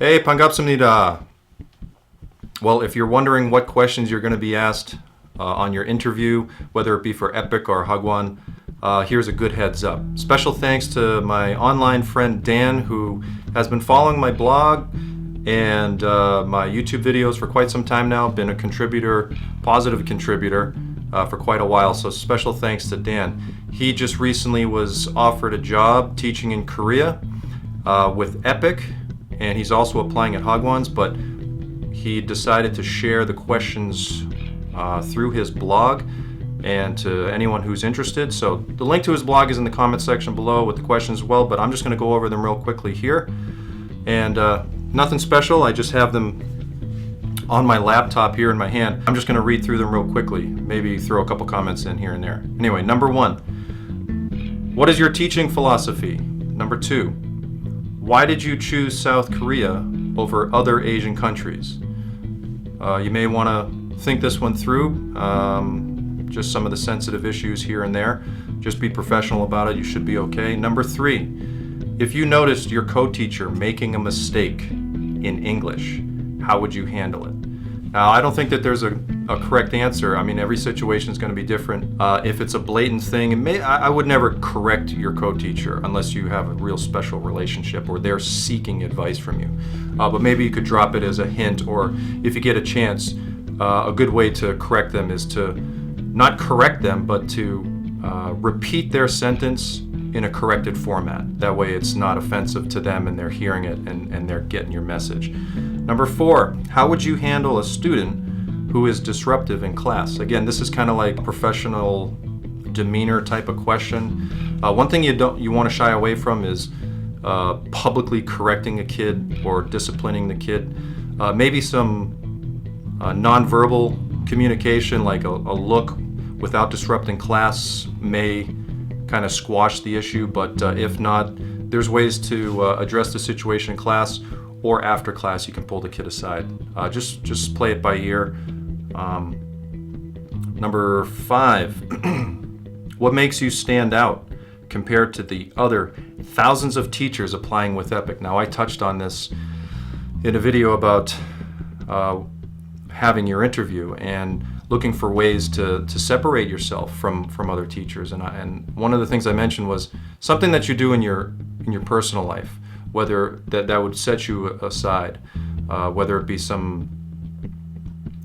Hey, 반갑습니다. Well, if you're wondering what questions you're going to be asked on your interview, whether it be for EPIK or Hagwon, here's a good heads up. Special thanks to my online friend Dan, who has been following my blog and my YouTube videos for quite some time now, been a contributor, positive contributor for quite a while, so special thanks to Dan. He just recently was offered a job teaching in Korea with EPIK, and he's also applying at Hagwon's, but he decided to share the questions through his blog and to anyone who's interested. So the link to his blog is in the comment section below with the questions as well, but I'm just going to go over them real quickly here. And nothing special, I just have them on my laptop here in my hand. I'm just going to read through them real quickly, maybe throw a couple comments in here and there. Anyway, number 1, what is your teaching philosophy? Number 2, why did you choose South Korea over other Asian countries? You may want to think this one through, just some of the sensitive issues here and there. Just be professional about it, you should be okay. Number 3, if you noticed your co-teacher making a mistake in English, how would you handle it? Now, I don't think that there's a correct answer. I mean, every situation is going to be different. If it's a blatant thing, I would never correct your co-teacher unless you have a real special relationship or they're seeking advice from you. But maybe you could drop it as a hint, or if you get a chance, a good way to correct them is to not correct them, but to repeat their sentence in a corrected format. That way it's not offensive to them and they're hearing it and they're getting your message. Number 4, how would you handle a student who is disruptive in class? Again, this is kind of like professional demeanor type of question. One thing you want to shy away from is publicly correcting a kid or disciplining the kid. Maybe some nonverbal communication, like a look without disrupting class, may kind of squash the issue, but if not, there's ways to address the situation in class, or after class you can pull the kid aside. Just play it by ear. Number 5, what makes you stand out compared to the other thousands of teachers applying with EPIK? Now, I touched on this in a video about having your interview and looking for ways to separate yourself from other teachers. And one of the things I mentioned was something that you do in your personal life, whether that would set you aside, whether it be some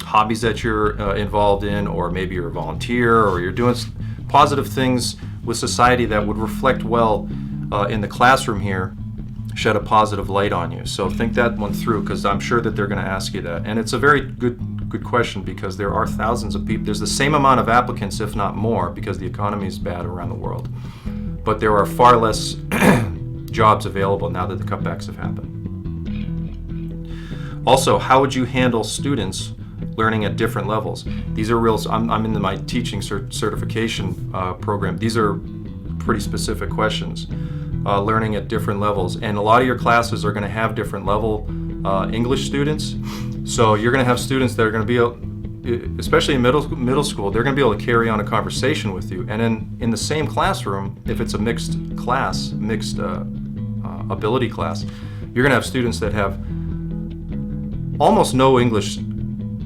hobbies that you're involved in, or maybe you're a volunteer, or you're doing positive things with society that would reflect well in the classroom here, shed a positive light on you. So think that one through, because I'm sure that they're going to ask you that. And it's a very good question, because there are thousands of people. There's the same amount of applicants, if not more, because the economy is bad around the world. But there are far less jobs available now that the cutbacks have happened. Also, how would you handle students learning at different levels? These are real. I'm in my teaching certification program. These are pretty specific questions. Learning at different levels, and a lot of your classes are going to have different level English students. So you're going to have students that are going to be, especially in middle school, they're going to be able to carry on a conversation with you. And in the same classroom, if it's a mixed class, mixed ability class, you're going to have students that have almost no English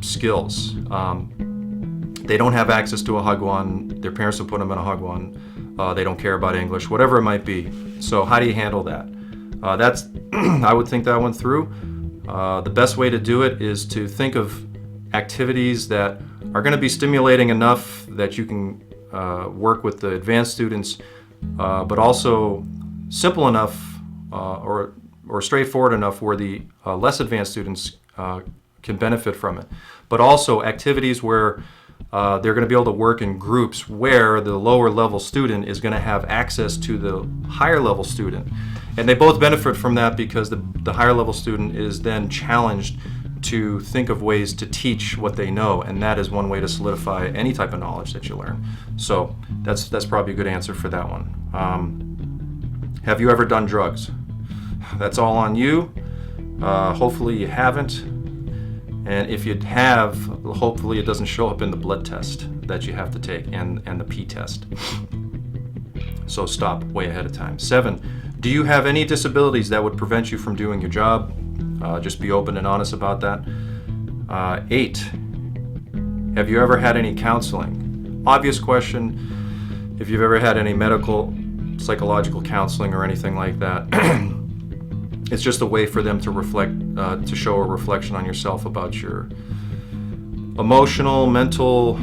skills. They don't have access to a Hagwon. Their parents have put them in a Hagwon. They don't care about English, whatever it might be. So how do you handle that? That's I would think that one through. The best way to do it is to think of activities that are going to be stimulating enough that you can work with the advanced students, but also simple enough or straightforward enough where the less advanced students can benefit from it. But also activities where they're going to be able to work in groups where the lower level student is going to have access to the higher level student. And they both benefit from that, because the higher level student is then challenged to think of ways to teach what they know, and that is one way to solidify any type of knowledge that you learn. So that's probably a good answer for that one. Have you ever done drugs? That's all on you. Hopefully you haven't. And if you have, hopefully it doesn't show up in the blood test that you have to take and the P test. So stop way ahead of time. 7, do you have any disabilities that would prevent you from doing your job? Just be open and honest about that. 8, have you ever had any counseling? Obvious question. If you've ever had any medical, psychological counseling or anything like that, it's just a way for them to reflect, to show a reflection on yourself about your emotional, mental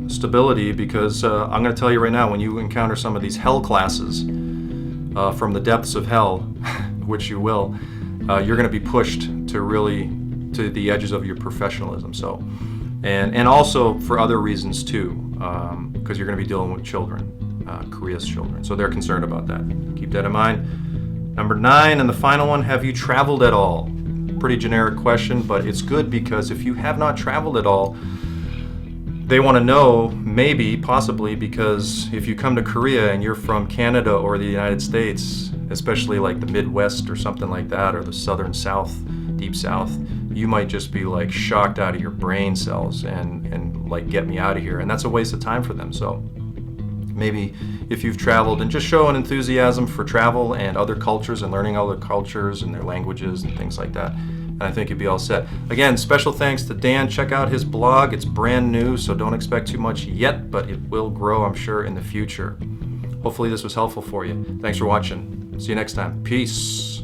stability, because I'm going to tell you right now, when you encounter some of these hell classes from the depths of hell, which you will, you're going to be pushed to the edges of your professionalism. So, and also for other reasons too, because you're going to be dealing with children, Korea's children. So they're concerned about that. Keep that in mind. Number 9, and the final one, have you traveled at all? Pretty generic question, but it's good because if you have not traveled at all, they want to know, maybe, possibly, because if you come to Korea and you're from Canada or the United States, especially like the Midwest or something like that, or the Southern South, Deep South, you might just be like shocked out of your brain cells and like, get me out of here. And that's a waste of time for them. So maybe if you've traveled, and just show an enthusiasm for travel and other cultures and learning other cultures and their languages and things like that. And I think you'd be all set. Again, special thanks to Dan. Check out his blog. It's brand new, so don't expect too much yet, but it will grow, I'm sure, in the future. Hopefully this was helpful for you. Thanks for watching. See you next time. Peace.